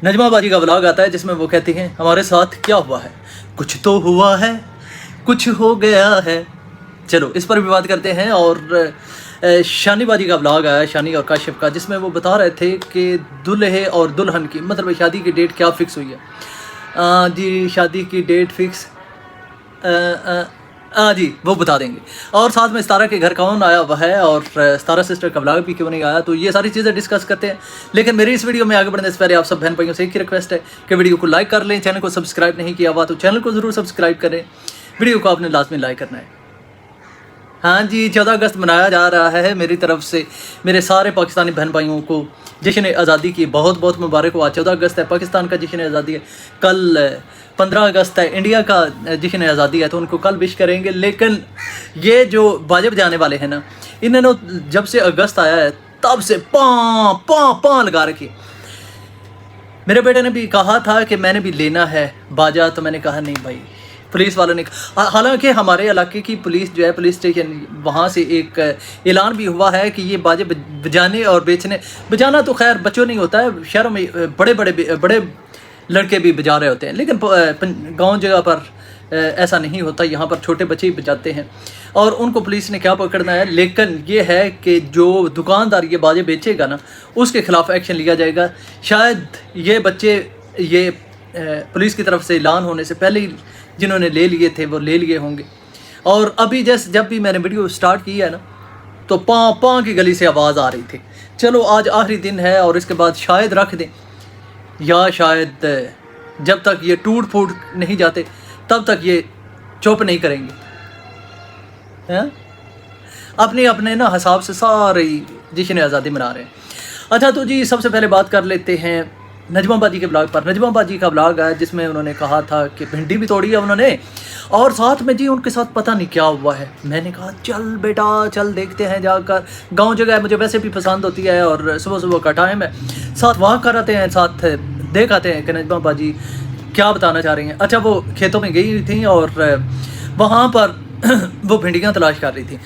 नजमा बाजी का व्लॉग आता है जिसमें वो कहती हैं हमारे साथ क्या हुआ है, कुछ तो हुआ है, कुछ हो गया है। चलो इस पर भी बात करते हैं। और शानी बाजी का व्लॉग आया, शानी और काशिफ का, जिसमें वो बता रहे थे कि दुल्हे और दुल्हन की मतलब शादी की डेट क्या फ़िक्स हुई है। जी शादी की डेट फिक्स जी वो बता देंगे। और साथ में सतारा के घर कौन आया हुआ है और सतारा सिस्टर का व्लॉग भी क्यों नहीं आया, तो ये सारी चीज़ें डिस्कस करते हैं। लेकिन मेरी इस वीडियो में आगे बढ़ने से पहले आप सब बहन भाइयों से एक ही रिक्वेस्ट है कि वीडियो को लाइक कर लें। चैनल को सब्सक्राइब नहीं किया हुआ तो चैनल को ज़रूर सब्सक्राइब करें, वीडियो को आपने लास्ट में लाइक करना है। हाँ जी 14 अगस्त मनाया जा रहा है। मेरी तरफ से मेरे सारे पाकिस्तानी बहन भाइयों को जश्न आज़ादी की बहुत बहुत मुबारक हो। आज 14 अगस्त है, पाकिस्तान का जश्न आज़ादी है। कल 15 अगस्त है, इंडिया का जश्न आज़ादी है, तो उनको कल विश करेंगे। लेकिन ये जो बाजे बजाने वाले हैं ना, इन्होंने जब से अगस्त आया है तब से पाँ पाँ पाँ लगा रखी। मेरे बेटे ने भी कहा था कि मैंने भी लेना है बाजा, तो मैंने कहा नहीं भाई, पुलिस वालों ने, हालांकि हमारे इलाके की पुलिस जो है, पुलिस स्टेशन, वहाँ से एक ऐलान भी हुआ है कि ये बाजे बजाने और बजाना तो खैर बच्चों नहीं होता है, शहरों में बड़े लड़के भी बजा रहे होते हैं, लेकिन गांव जगह पर ऐसा नहीं होता। यहाँ पर छोटे बच्चे ही बजाते हैं और उनको पुलिस ने क्या पकड़ना है। लेकिन ये है कि जो दुकानदार ये बाजे बेचेगा ना, उसके खिलाफ एक्शन लिया जाएगा। शायद ये बच्चे ये पुलिस की तरफ से ऐलान होने से पहले ही जिन्होंने ले लिए थे वो ले लिए होंगे। और अभी जब भी मैंने वीडियो स्टार्ट किया है ना, तो पाँ पाँ की गली से आवाज़ आ रही थी। चलो आज आखिरी दिन है और इसके बाद शायद रख दें, या शायद जब तक ये टूट फूट नहीं जाते तब तक ये चुप नहीं करेंगे। हैं अपने अपने ना हिसाब से सारे जश्न आज़ादी मना रहे हैं। अच्छा तो जी सबसे पहले बात कर लेते हैं नजमा बाजी के ब्लॉग पर। नजमा बाजी का ब्लॉग है जिसमें उन्होंने कहा था कि भिंडी भी तोड़ी है उन्होंने, और साथ में जी उनके साथ पता नहीं क्या हुआ है। मैंने कहा चल बेटा चल देखते हैं जाकर, गांव जगह मुझे वैसे भी पसंद होती है और सुबह सुबह का टाइम है, साथ वॉक कराते हैं, साथ देख आते हैं कि नजमा बाजी क्या बताना चाह रही हैं। अच्छा वो खेतों में गई हुई थी और वहाँ पर वो भिंडियाँ तलाश कर रही थी।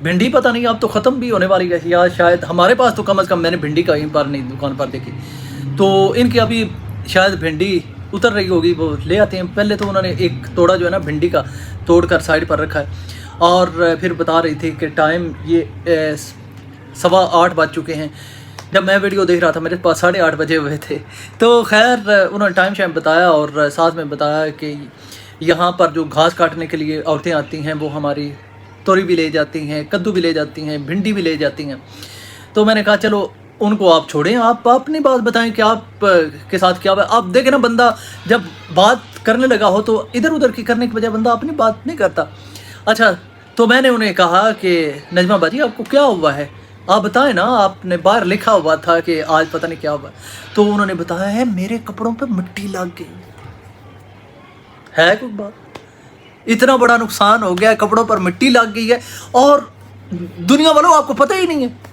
भिंडी पता नहीं अब तो ख़त्म भी होने वाली है, या शायद हमारे पास तो कम से कम मैंने भिंडी कहीं पर नहीं दुकान पर देखी, तो इनकी अभी शायद भिंडी उतर रही होगी, वो ले आते हैं। पहले तो उन्होंने एक तोड़ा जो है ना भिंडी का, तोड़ कर साइड पर रखा है और फिर बता रही थी कि टाइम ये 8:15 बज चुके हैं। जब मैं वीडियो देख रहा था मेरे पास 8:30 बजे हुए थे। तो खैर उन्होंने टाइम शाइम बताया और साथ में बताया कि यहाँ पर जो घास काटने के लिए औरतें आती हैं वो हमारी तोरी भी ले जाती हैं, कद्दू भी ले जाती हैं, भिंडी भी ले जाती हैं। तो मैंने कहा चलो उनको आप छोड़ें, आप अपनी बात बताएं कि आप के साथ क्या हुआ। आप देखें ना, बंदा जब बात करने लगा हो तो इधर उधर की करने की बजाय बंदा अपनी बात नहीं करता। अच्छा तो मैंने उन्हें कहा कि नजमा बाजी आपको क्या हुआ है, आप बताएं ना, आपने बाहर लिखा हुआ था कि आज पता नहीं क्या हुआ। तो उन्होंने बताया है मेरे कपड़ों पर मिट्टी लग गई है। कोई बात, इतना बड़ा नुकसान हो गया, कपड़ों पर मिट्टी लग गई है और दुनिया वालों आपको पता ही नहीं है।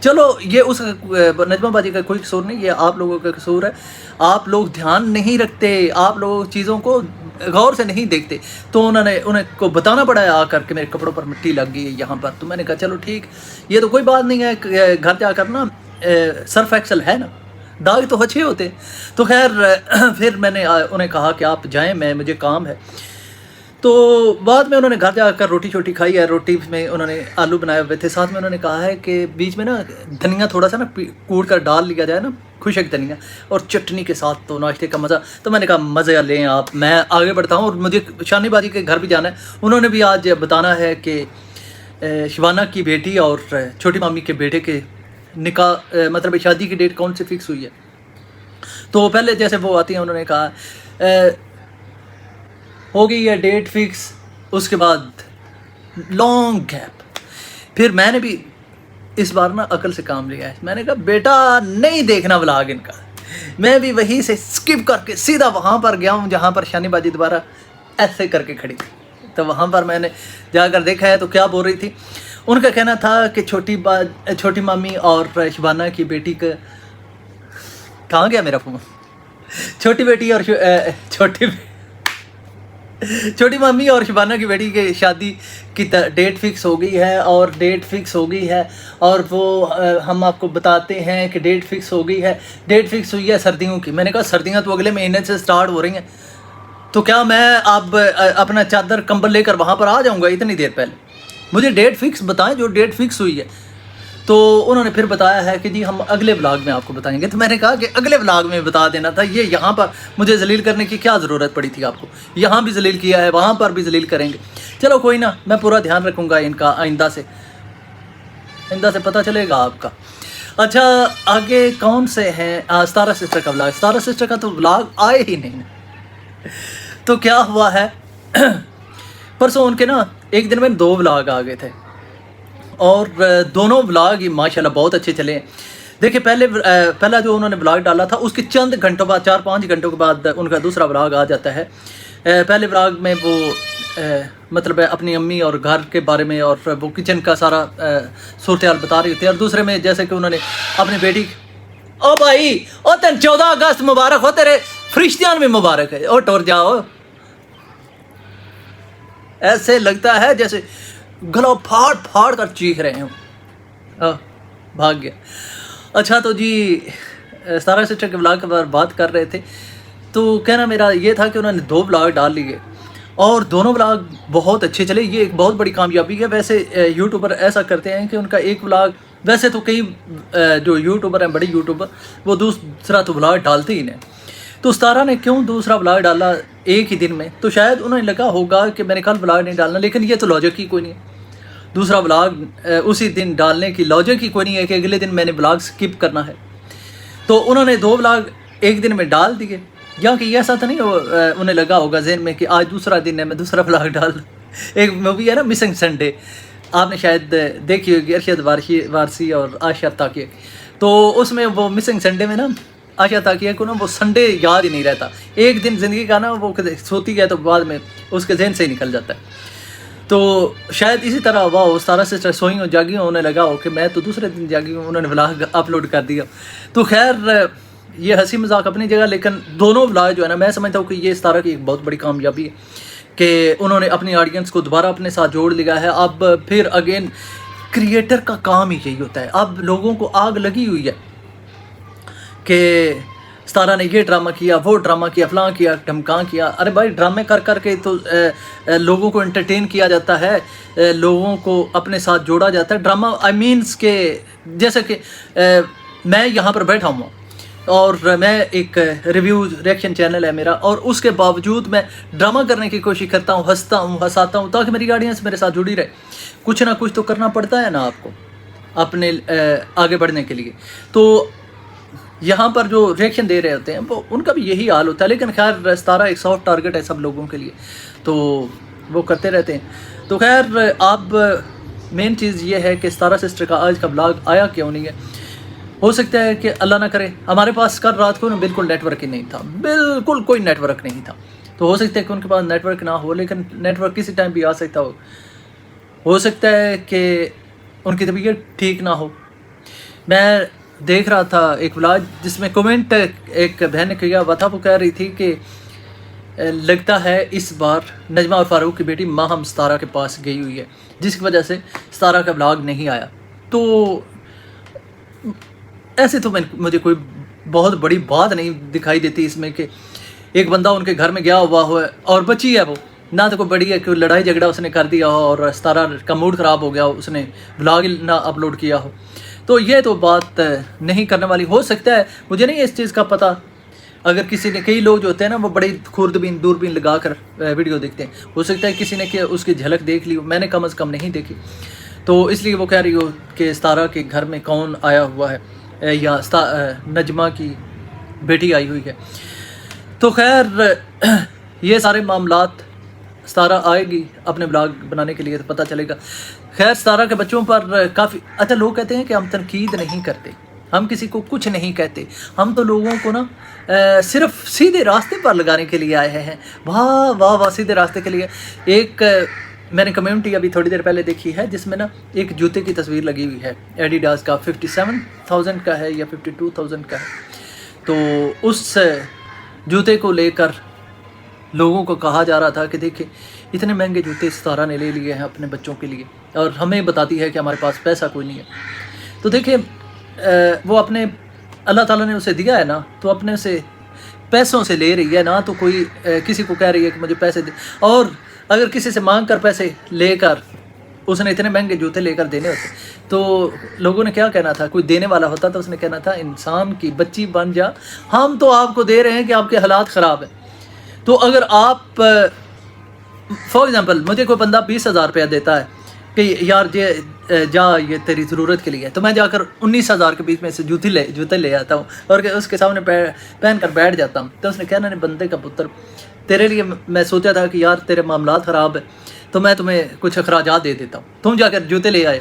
चलो ये उस नजमा बाजी का कोई कसूर नहीं, ये आप लोगों का कसूर है। आप लोग ध्यान नहीं रखते, आप लोग चीज़ों को गौर से नहीं देखते। तो उन्हें को बताना पड़ा है आकर के मेरे कपड़ों पर मिट्टी लग गई है यहाँ पर। तो मैंने कहा चलो ठीक, ये तो कोई बात नहीं है, घर जाकर ना सर्फ एक्सल है ना, दाग तो अच्छे होते। तो खैर फिर मैंने उन्हें कहा कि आप जाएँ, मुझे काम है। तो बाद में उन्होंने घर जाकर रोटी छोटी खाई है। रोटी में उन्होंने आलू बनाए हुए थे, साथ में उन्होंने कहा है कि बीच में ना धनिया थोड़ा सा ना कूट कर डाल लिया जाए ना, खुशक धनिया और चटनी के साथ, तो नाश्ते का मज़ा। तो मैंने कहा मज़ा लें आप, मैं आगे बढ़ता हूँ और मुझे शानी बाजी के घर भी जाना है। उन्होंने भी आज बताना है कि शिवाना की बेटी और छोटी मामी के बेटे के निकाह मतलब शादी की डेट कौन सी फिक्स हुई है। तो पहले जैसे वो आती हैं, उन्होंने कहा हो गई है डेट फिक्स, उसके बाद लॉन्ग गैप। फिर मैंने भी इस बार ना अकल से काम लिया है। मैंने कहा बेटा नहीं देखना व्लॉग इनका, मैं भी वहीं से स्किप करके सीधा वहाँ पर गया हूँ जहाँ पर शानी बाजी दोबारा ऐसे करके खड़ी थी। तो वहाँ पर मैंने जाकर देखा है तो क्या बोल रही थी। उनका कहना था कि छोटी मामी और शिबाना की बेटी का, कहाँ गया मेरा फ़ोन, छोटी बेटी और छोटी मम्मी और शबाना की बेटी की शादी की डेट फिक्स हो गई है, और डेट फिक्स हो गई है, और वो हम आपको बताते हैं कि डेट फिक्स हो गई है। डेट फिक्स हुई है सर्दियों की। मैंने कहा सर्दियाँ तो अगले महीने से स्टार्ट हो रही हैं, तो क्या मैं अब अपना चादर कंबल लेकर वहाँ पर आ जाऊँगा इतनी देर पहले? मुझे डेट फिक्स बताएं जो डेट फिक्स हुई है। तो उन्होंने फिर बताया है कि जी हम अगले व्लॉग में आपको बताएंगे। तो मैंने कहा कि अगले व्लॉग में बता देना था, ये यहाँ पर मुझे जलील करने की क्या ज़रूरत पड़ी थी आपको? यहाँ भी जलील किया है, वहाँ पर भी जलील करेंगे। चलो कोई ना, मैं पूरा ध्यान रखूँगा इनका आइंदा से पता चलेगा आपका। अच्छा आगे कौन से हैं? सतारा सिस्टर का व्लॉग। सतारा सिस्टर का तो व्लॉग आए ही नहीं। तो क्या हुआ है परसों उनके ना एक दिन में 2 व्लॉग आ गए थे, और दोनों व्लॉग ही माशाल्लाह बहुत अच्छे चले। देखिए पहला जो उन्होंने व्लॉग डाला था उसके चंद घंटों बाद, 4-5 घंटों के बाद उनका दूसरा व्लॉग आ जाता है। पहले व्लॉग में वो मतलब अपनी अम्मी और घर के बारे में और वो किचन का सारा सूरत हाल बता रही थी, और दूसरे में जैसे कि उन्होंने अपनी बेटी, ओ भाई ओ तेन 14 अगस्त मुबारक हो, तेरे फ्रिश्तियान में मुबारक है, ओ टोर जाओ। ऐसे लगता है जैसे गला फाड़ फाड़ कर चीख रहे हैं। भाग गया। अच्छा तो जी सतारा सिस्टर के व्लॉग के बारे बात कर रहे थे, तो कहना मेरा ये था कि उन्होंने 2 व्लॉग डाल लिए और दोनों व्लॉग बहुत अच्छे चले। ये एक बहुत बड़ी कामयाबी है। वैसे यूट्यूबर ऐसा करते हैं कि उनका एक व्लॉग, वैसे तो कई जो यूट्यूबर हैं बड़े यूट्यूबर, वो दूसरा तो व्लॉग डालते ही नहीं। तो सतारा ने क्यों दूसरा व्लॉग डाला एक ही दिन में? तो शायद उन्हें लगा होगा कि मैंने कल व्लॉग नहीं डालना, लेकिन ये तो लॉजिक ही कोई नहीं है। दूसरा व्लॉग उसी दिन डालने की लॉजिक ही कोई नहीं है कि अगले दिन मैंने व्लॉग स्किप करना है। तो उन्होंने 2 व्लॉग एक दिन में डाल दिए। या कि ऐसा तो नहीं उन्हें लगा होगा जहन में कि आज दूसरा दिन है, मैं दूसरा व्लॉग डाल। एक मूवी है ना मिसिंग संडे, आपने शायद देखी होगी, अरशद वारसी और आशा ताकिया। तो उसमें वो मिसिंग संडे में ना आशा ताकिया को ना वो संडे याद ही नहीं रहता। एक दिन ज़िंदगी का ना वो सोती है तो बाद में उसके जहन से ही निकल जाता है। तो शायद इसी तरह हुआ हो, सतारा सिस्टर सोई हो जागी हो, उन्हें लगा हो कि मैं तो दूसरे दिन जागी हूँ, उन्होंने व्लॉग अपलोड कर दिया। तो खैर ये हंसी मजाक अपनी जगह, लेकिन दोनों व्लॉग जो है ना, मैं समझता हूँ कि ये सतारा की एक बहुत बड़ी कामयाबी है कि उन्होंने अपनी ऑडियंस को दोबारा अपने साथ जोड़ लिया है। अब फिर अगेन क्रिएटर का काम ही यही होता है। अब लोगों को आग लगी हुई है कि सतारा ने ये ड्रामा किया, वो ड्रामा किया, फलां किया, ढमकां किया। अरे भाई ड्रामे कर कर के तो लोगों को एंटरटेन किया जाता है, लोगों को अपने साथ जोड़ा जाता है। ड्रामा आई मीन्स के जैसे कि मैं यहाँ पर बैठा हूँ और मैं एक रिव्यू रिएक्शन चैनल है मेरा, और उसके बावजूद मैं ड्रामा करने की कोशिश करता हूँ, हंसता हूँ, हंसाता हूँ, ताकि मेरी ऑडियंस मेरे साथ जुड़ी रहे। कुछ ना कुछ तो करना पड़ता है ना आपको अपने आगे बढ़ने के लिए। तो यहाँ पर जो रिएक्शन दे रहे होते हैं वो उनका भी यही हाल होता है, लेकिन खैर सतारा एक सॉफ्ट टारगेट है सब लोगों के लिए, तो वो करते रहते हैं। तो खैर अब मेन चीज़ ये है कि सतारा सिस्टर का आज का ब्लॉग आया क्यों नहीं है। हो सकता है कि अल्लाह ना करे, हमारे पास कल रात को ना बिल्कुल नेटवर्क ही नहीं था, बिल्कुल कोई नेटवर्क नहीं था। तो हो सकता है कि उनके पास नेटवर्क ना हो, लेकिन नेटवर्क किसी टाइम भी आ सकता हो सकता है कि उनकी तबीयत ठीक ना हो। मैं देख रहा था एक व्लॉग जिसमें कमेंट एक बहन ने किया हुआ था, वो कह रही थी कि लगता है इस बार नजमा और फारूक की बेटी माहम सतारा के पास गई हुई है, जिसकी वजह से सतारा का व्लॉग नहीं आया। तो ऐसे तो मुझे कोई बहुत बड़ी बात नहीं दिखाई देती इसमें कि एक बंदा उनके घर में गया हुआ हो और बची है, वो ना तो कोई बड़ी है कि लड़ाई झगड़ा उसने कर दिया हो और सतारा का मूड ख़राब हो गया हो, उसने व्लॉग ना अपलोड किया हो। तो ये तो बात नहीं करने वाली। हो सकता है, मुझे नहीं इस चीज़ का पता, अगर किसी ने, कई लोग जो होते हैं ना वो बड़ी खुर्दबीन दूरबीन लगा कर वीडियो देखते हैं, हो सकता है किसी ने कि उसकी झलक देख ली, मैंने कम अज़ कम नहीं देखी, तो इसलिए वो कह रही हो कि सतारा के घर में कौन आया हुआ है या नजमा की बेटी आई हुई है। तो खैर ये सारे मामलात सतारा आएगी अपने ब्लॉग बनाने के लिए तो पता चलेगा। खैर सतारा के बच्चों पर काफ़ी अच्छा, लोग कहते हैं कि हम तनकीद नहीं करते, हम किसी को कुछ नहीं कहते, हम तो लोगों को ना सिर्फ सीधे रास्ते पर लगाने के लिए आए हैं। वाह वाह वाह, सीधे रास्ते के लिए। एक मैंने कम्युनिटी अभी थोड़ी देर पहले देखी है जिसमें ना एक जूते की तस्वीर लगी हुई है, एडिडास का 57,000 का है या 52,000 का है। तो उस जूते को लेकर لوگوں کو کہا جا رہا تھا کہ دیکھیں اتنے مہنگے جوتے ستارہ نے لے لیے ہیں اپنے بچوں کے لیے، اور ہمیں بتاتی ہے کہ ہمارے پاس پیسہ کوئی نہیں ہے۔ تو دیکھیں وہ اپنے اللہ تعالیٰ نے اسے دیا ہے نا، تو اپنے سے پیسوں سے لے رہی ہے نا، تو کوئی کسی کو کہہ رہی ہے کہ مجھے پیسے دے، اور اگر کسی سے مانگ کر پیسے لے کر اس نے اتنے مہنگے جوتے لے کر دینے ہوتے تو لوگوں نے کیا کہنا تھا، کوئی دینے والا ہوتا تو اس نے کہنا تھا انسان کی بچی بن جا، ہم تو آپ کو دے رہے ہیں کہ آپ کے حالات خراب ہیں۔ تو اگر آپ فار ایگزامپل مجھے کوئی بندہ 20,000 روپیہ دیتا ہے کہ یار جا یہ تیری ضرورت کے لیے ہے، تو میں جا کر 19,000 کے بیچ میں سے جوتے لے آتا ہوں اور اس کے سامنے پہن کر بیٹھ جاتا ہوں، تو اس نے کہنا نہیں بندے کا پتر، تیرے لیے میں سوچا تھا کہ یار تیرے معاملات خراب ہیں تو میں تمہیں کچھ اخراجات دے دیتا ہوں، تم جا کر جوتے لے آئے،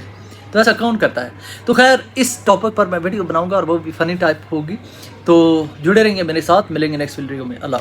تو ایسا کون کرتا ہے؟ تو خیر اس ٹاپک پر میں ویڈیو بناؤں گا اور وہ بھی فنی ٹائپ ہوگی، تو جڑے رہیں گے میرے ساتھ، ملیں گے نیکسٹ ویڈیو میں۔ اللہ